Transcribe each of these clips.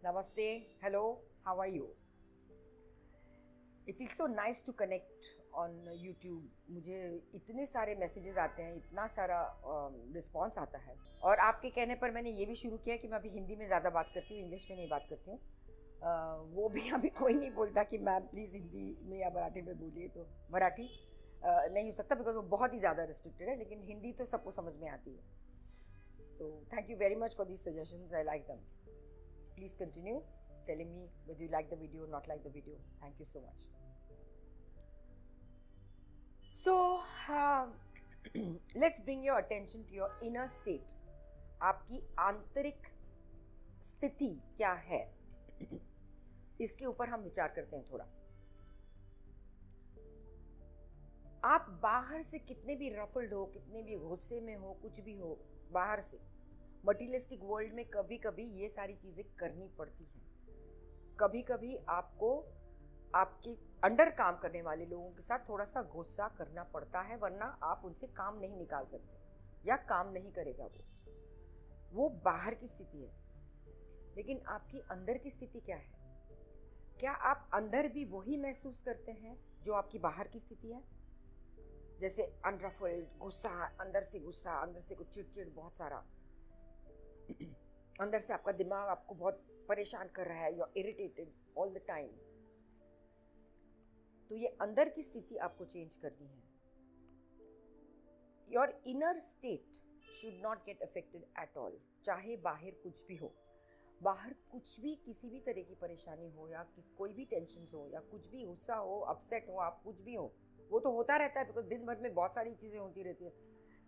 Namaste, hello, how are you? It feels so nice to connect on YouTube. मुझे इतने सारे messages आते हैं, इतना सारा रिस्पॉन्स आता है और आपके कहने पर मैंने ये भी शुरू किया कि मैं अभी हिंदी में ज़्यादा बात करती हूँ, इंग्लिश में नहीं बात करती हूँ। वो भी अभी कोई नहीं बोलता कि मैम प्लीज़ हिंदी में या मराठी में बोलिए, तो मराठी नहीं हो सकता बिकॉज वो बहुत ही ज़्यादा रिस्ट्रिक्टेड है, लेकिन हिंदी तो सबको समझ में आती है। तो thank you very much for these suggestions, I like दम। Please continue telling me whether you like the video or not like the video. Thank you so much. So, let's bring your attention to your inner state. आपकी आंतरिक स्थिति क्या है, इसके ऊपर हम विचार करते हैं थोड़ा। आप बाहर से कितने भी रफल्ड हो, कितने भी गुस्से में हो, कुछ भी हो, बाहर से मटीरियलिस्टिक वर्ल्ड में कभी कभी ये सारी चीज़ें करनी पड़ती हैं। कभी कभी आपको आपके अंडर काम करने वाले लोगों के साथ थोड़ा सा गुस्सा करना पड़ता है, वरना आप उनसे काम नहीं निकाल सकते या काम नहीं करेगा वो बाहर की स्थिति है। लेकिन आपकी अंदर की स्थिति क्या है? क्या आप अंदर भी वही महसूस करते हैं जो आपकी बाहर की स्थिति है? जैसे अनरफल्ड, गुस्सा, अंदर से कुछ चिड़चिड़, बहुत सारा अंदर से आपका दिमाग आपको बहुत परेशान कर रहा है, you are irritated all the time. तो ये अंदर की स्थिति आपको चेंज करनी है। Your inner state should not get affected at all. चाहे बाहर कुछ भी हो, बाहर कुछ भी, किसी भी तरह की परेशानी हो या कोई भी टेंशन हो या कुछ भी, गुस्सा हो, अपसेट हो, आप कुछ भी हो, वो तो होता रहता है बिकॉज दिन भर में बहुत सारी चीज़ें होती रहती है।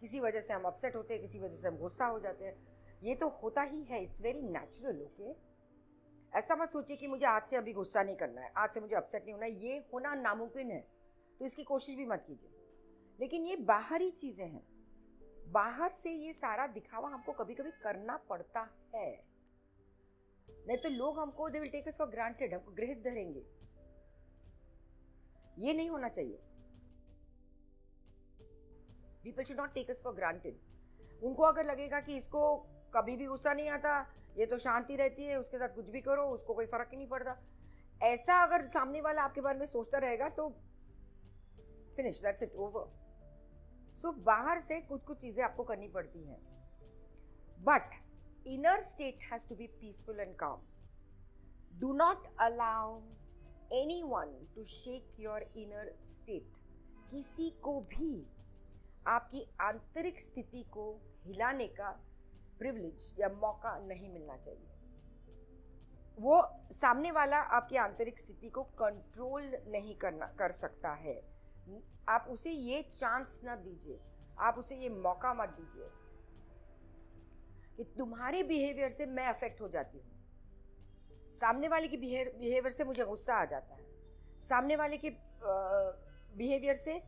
किसी वजह से हम अपसेट होते हैं, किसी वजह से हम गुस्सा हो जाते हैं, ये तो होता ही है। It's very natural. ओके, ऐसा मत सोचिए कि मुझे आज से अभी गुस्सा नहीं करना है, आज से मुझे अपसेट नहीं होना है। ये होना नामुमकिन है, तो इसकी कोशिश भी मत कीजिए। लेकिन ये बाहरी चीज़ें हैं, बाहर से ये सारा दिखावा हमको कभी कभी करना पड़ता है, नहीं तो लोग हमको they will take us for granted, हमको गृहित धरेंगे। ये नहीं होना चाहिए। People should not take us for granted. उनको अगर लगेगा कि इसको कभी भी गुस्सा नहीं आता, ये तो शांति रहती है, उसके साथ कुछ भी करो उसको कोई फर्क ही नहीं पड़ता, ऐसा अगर सामने वाला आपके बारे में सोचता रहेगा तो finish, that's it, over. So बाहर से कुछ कुछ चीजें आपको करनी पड़ती हैं, but inner state has to be peaceful and calm. Do not allow anyone to shake your inner state. किसी को भी आपकी आंतरिक स्थिति को हिलाने का प्रिविलेज या मौका नहीं मिलना चाहिए। वो सामने वाला आपकी आंतरिक स्थिति को कंट्रोल नहीं कर सकता है। आप उसे ये चांस ना दीजिए, आप उसे ये मौका मत दीजिए कि तुम्हारे बिहेवियर से मैं अफेक्ट हो जाती हूँ, सामने वाले के बिहेवियर से मुझे गुस्सा आ जाता है, सामने वाले के बिहेवियर से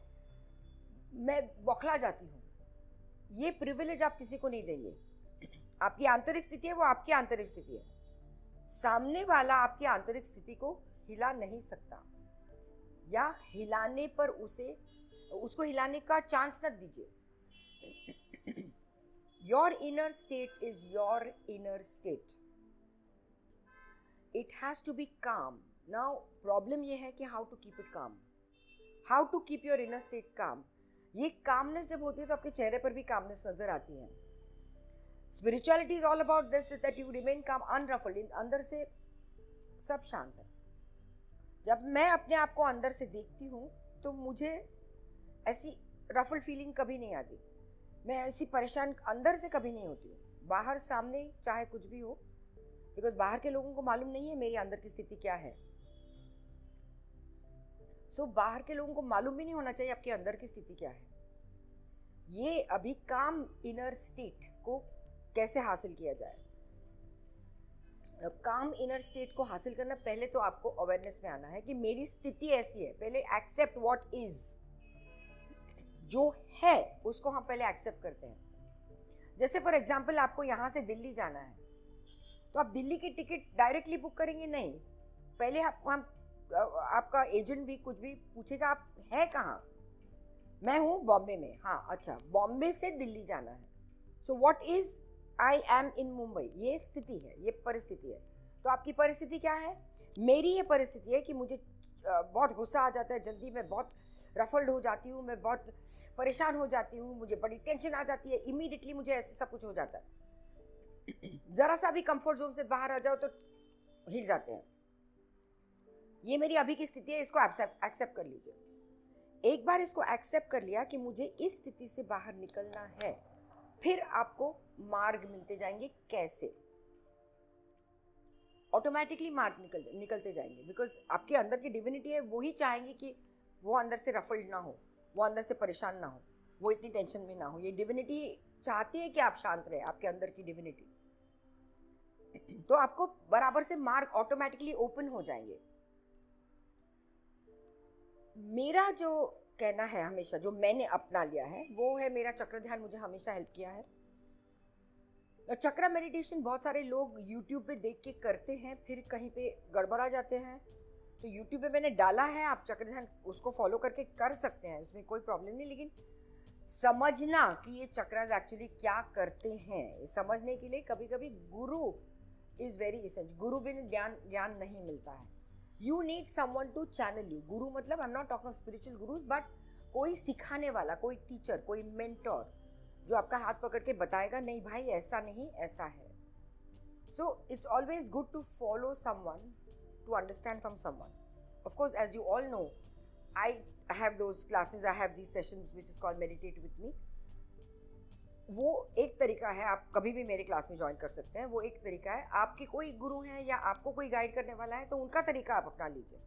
मैं बौखला जाती हूँ। ये प्रिविलेज आप किसी को नहीं देंगे। आपकी आंतरिक स्थिति है, वो आपकी आंतरिक स्थिति है। सामने वाला आपकी आंतरिक स्थिति को हिला नहीं सकता, या हिलाने पर उसको हिलाने का चांस न दीजिए। Your inner state is your inner state, it has to be calm. Now problem ये है कि how to keep it calm, how to keep your inner state calm. ये कामनेस जब होती है तो आपके चेहरे पर भी कामनेस नजर आती है। Spirituality is all about this, that you remain calm unruffled, अंदर से सब शांत है। जब मैं अपने आप को अंदर से देखती हूँ तो मुझे ऐसी रफल्ड फीलिंग कभी नहीं आती, मैं ऐसी परेशान अंदर से कभी नहीं होती हूँ। बाहर सामने चाहे कुछ भी हो, बिकॉज बाहर के लोगों को मालूम नहीं है मेरी अंदर की स्थिति क्या है। सो बाहर के लोगों को मालूम भी नहीं होना चाहिए आपके अंदर की स्थिति क्या है। ये अभी काम इनर स्टेट को कैसे हासिल किया जाए? काम इनर स्टेट को हासिल करना, पहले तो आपको अवेयरनेस में आना है कि मेरी स्थिति ऐसी है। पहले एक्सेप्ट व्हाट इज, जो है उसको हम पहले एक्सेप्ट करते हैं। जैसे फॉर एग्जांपल आपको यहाँ से दिल्ली जाना है, तो आप दिल्ली की टिकट डायरेक्टली बुक करेंगे नहीं, पहले आपका एजेंट भी कुछ भी पूछेगा आप हैं कहाँ। मैं हूँ बॉम्बे में। हाँ, अच्छा, बॉम्बे से दिल्ली जाना है। So what is, I am in Mumbai, ये स्थिति है, ये परिस्थिति है। तो आपकी परिस्थिति क्या है? मेरी ये परिस्थिति है कि मुझे बहुत गुस्सा आ जाता है जल्दी, मैं बहुत रफल्ड हो जाती हूँ, मैं बहुत परेशान हो जाती हूँ, मुझे बड़ी टेंशन आ जाती है, इमीडिएटली मुझे ऐसे सब कुछ हो जाता है। जरा सा भी कंफर्ट जोन से बाहर आ जाओ तो हिल जाते हैं। ये मेरी अभी की स्थिति है, इसको एक्सेप्ट कर लीजिए। एक बार इसको एक्सेप्ट कर लिया कि मुझे इस स्थिति से बाहर निकलना है, फिर आपको मार्ग मिलते जाएंगे। कैसे? ऑटोमेटिकली मार्ग निकलते जाएंगे, बिकॉज आपके अंदर की डिविनिटी है, वो ही चाहेंगे कि वो अंदर से रफल्ड ना हो, वो अंदर से परेशान ना हो, वो इतनी टेंशन में ना हो। ये डिविनिटी चाहती है कि आप शांत रहे, आपके अंदर की डिविनिटी। तो आपको बराबर से मार्ग ऑटोमेटिकली ओपन हो जाएंगे। मेरा जो कहना है हमेशा, जो मैंने अपना लिया है, वो है मेरा चक्र ध्यान मुझे हमेशा हेल्प किया है। चक्र मेडिटेशन बहुत सारे लोग YouTube पे देख के करते हैं, फिर कहीं पे गड़बड़ा जाते हैं। तो YouTube पे मैंने डाला है, आप चक्र ध्यान उसको फॉलो करके कर सकते हैं, उसमें कोई प्रॉब्लम नहीं। लेकिन समझना कि ये चक्रास एक्चुअली क्या करते हैं, समझने के लिए कभी कभी गुरु इज वेरी इसेंशियल। गुरु बिना ज्ञान नहीं मिलता है। You need someone to channel you. Guru मतलब I am not talking spiritual guru, but कोई सिखाने वाला, कोई टीचर, कोई मेंटोर जो आपका हाथ पकड़ के बताएगा, नहीं भाई ऐसा नहीं, ऐसा है। So it's always good to follow someone, to understand from someone. Of course, as you all know, I have those classes, I have these sessions which is called meditate with me. वो एक तरीका है, आप कभी भी मेरे class में join कर सकते हैं। वो एक तरीका है। आपके कोई गुरु हैं या आपको कोई गाइड करने वाला है तो उनका तरीका आप अपना लीजिए,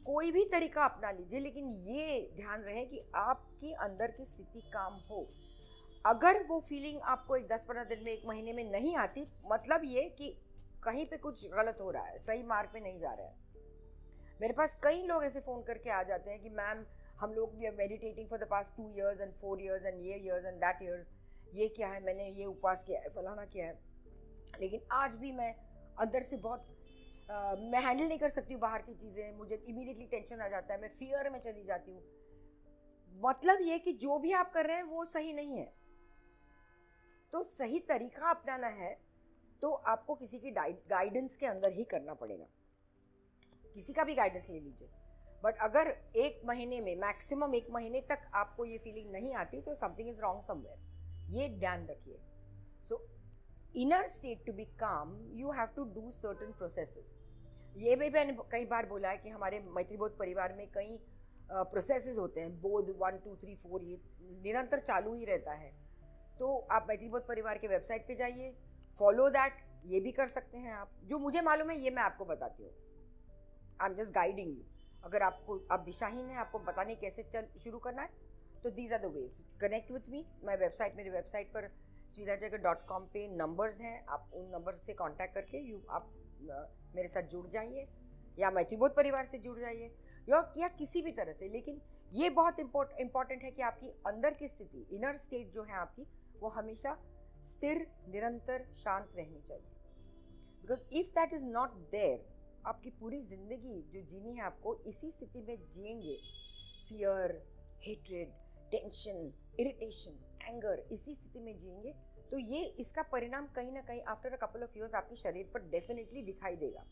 कोई भी तरीका अपना लीजिए, लेकिन ये ध्यान रहे कि आपके अंदर की स्थिति काम हो। अगर वो फीलिंग आपको 10-15 दिन में, 1 महीने में नहीं आती, मतलब ये कि कहीं पे कुछ गलत हो रहा है, सही मार्ग पे नहीं जा रहा है। मेरे पास कई लोग ऐसे फ़ोन करके आ जाते हैं कि मैम हम लोग we are meditating for the past 2 years and 4 years and ये years and that years, ये क्या है, मैंने ये उपवास किया है, फलाना किया है, लेकिन आज भी मैं अंदर से बहुत मैं हैंडल नहीं कर सकती हूँ बाहर की चीज़ें, मुझे इमीडिएटली टेंशन आ जाता है, मैं फियर में चली जाती हूँ। मतलब ये कि जो भी आप कर रहे हैं वो सही नहीं है। तो सही तरीका अपनाना है तो आपको किसी की गाइडेंस के अंदर ही करना पड़ेगा। किसी का भी गाइडेंस ले लीजिए, बट अगर 1 महीने में, मैक्सिमम 1 महीने तक आपको ये फीलिंग नहीं आती तो समथिंग इज रॉन्ग समवेयर। ये ध्यान रखिए। So inner state to be calm, you have to do certain processes. ये भी मैंने कई बार बोला है कि हमारे मैत्री बोध परिवार में कई प्रोसेसेस होते हैं। बोध 1 2 3 4 ये निरंतर चालू ही रहता है। तो आप मैत्री बोध परिवार के वेबसाइट पे जाइए, फॉलो दैट। ये भी कर सकते हैं आप। जो मुझे मालूम है ये मैं आपको बताती हूँ। I am just guiding you. अगर आप दिशाहीन हैं, आपको पता नहीं कैसे शुरू करना है, तो these are the ways. Connect with me. मेरी वेबसाइट पर svidhajagar.com पे नंबर्स हैं, आप उन नंबर से कांटेक्ट करके आप मेरे साथ जुड़ जाइए, या मैत्री बोध परिवार से जुड़ जाइए, या किसी भी तरह से। लेकिन ये बहुत इम्पॉर्टेंट है कि आपकी अंदर की स्थिति, इनर स्टेट जो है आपकी, वो हमेशा स्थिर, निरंतर, शांत रहनी चाहिए। Because if that is not there, आपकी पूरी जिंदगी जो जीनी है आपको इसी स्थिति में जिएंगे। Fear, hatred, tension, irritation, anger, इसी स्थिति में जिएंगे, तो ये इसका परिणाम कहीं ना कहीं after a couple of years आपके शरीर पर डेफिनेटली दिखाई देगा।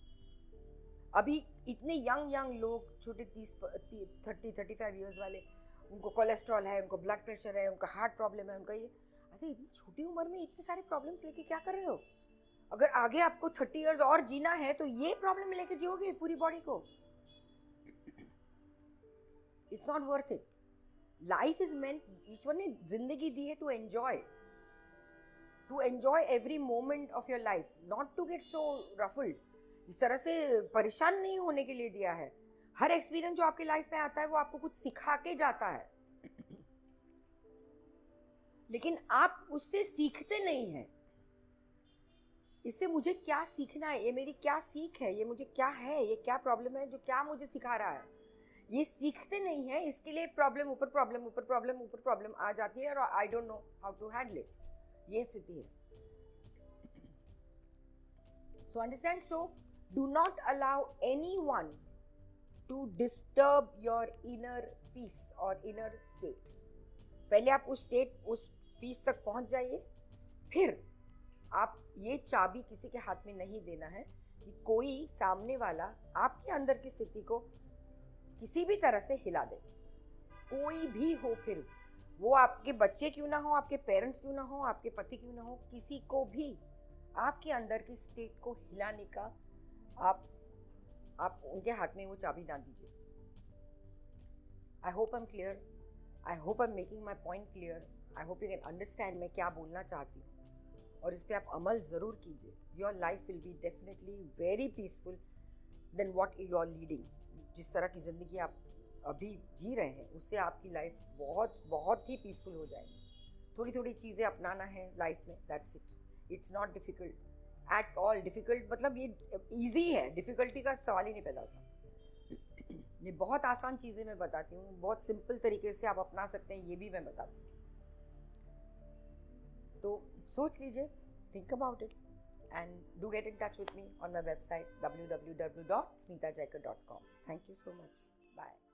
अभी इतने यंग लोग, छोटे 30-35 ईयर्स वाले, उनको कोलेस्ट्रॉल है, उनको ब्लड प्रेशर है, उनका हार्ट प्रॉब्लम है, उनका ये, अच्छा इतनी छोटी उम्र में इतने सारे प्रॉब्लम्स लेके क्या कर रहे हो? अगर आगे आपको 30 इयर्स और जीना है तो ये प्रॉब्लम लेके जियोगे पूरी बॉडी को। It's not worth it. Life is meant, ईश्वर ने जिंदगी दी है to enjoy every moment of your life, not to get so ruffled. इस तरह से परेशान नहीं होने के लिए दिया है। हर एक्सपीरियंस जो आपकी लाइफ में आता है वो आपको कुछ सिखा के जाता है, लेकिन आप उससे सीखते नहीं हैं। इससे मुझे क्या सीखना है, ये मेरी क्या सीख है, ये मुझे क्या है, ये क्या प्रॉब्लम है जो क्या मुझे सिखा रहा है, ये सीखते नहीं है। इसके लिए प्रॉब्लम ऊपर प्रॉब्लम ऊपर प्रॉब्लम ऊपर प्रॉब्लम आ जाती है और I don't know how to handle it. ये स्थिति है। So understand. So do not allow anyone to disturb your inner peace और इनर स्टेट। पहले आप उस पीस तक पहुंच जाइए, फिर आप ये चाबी किसी के हाथ में नहीं देना है कि कोई सामने वाला आपके अंदर की स्थिति को किसी भी तरह से हिला दे। कोई भी हो, फिर वो आपके बच्चे क्यों ना हो, आपके पेरेंट्स क्यों ना हो, आपके पति क्यों ना हो, किसी को भी आपके अंदर की स्टेट को हिलाने का आप उनके हाथ में वो चाबी ना दीजिए। I hope I am clear, I hope I am making my point clear, I hope you can understand मैं क्या बोलना चाहती हूँ, और इस पर आप अमल ज़रूर कीजिए। Your life will be definitely very peaceful then what you are leading. जिस तरह की ज़िंदगी आप अभी जी रहे हैं उससे आपकी लाइफ बहुत बहुत ही पीसफुल हो जाएगी। थोड़ी थोड़ी चीज़ें अपनाना है लाइफ में, that's it. It's not difficult at all. Difficult मतलब ये ईजी है, डिफ़िकल्टी का सवाल ही नहीं पैदा होता। ये बहुत आसान चीज़ें मैं बताती हूँ, बहुत सिंपल तरीके से आप अपना सकते हैं, ये भी मैं बताती हूँ। तो सोच लीजिए, think about it, and do get in touch with me on my website www.smitajaikar.com. Thank you so much. Bye.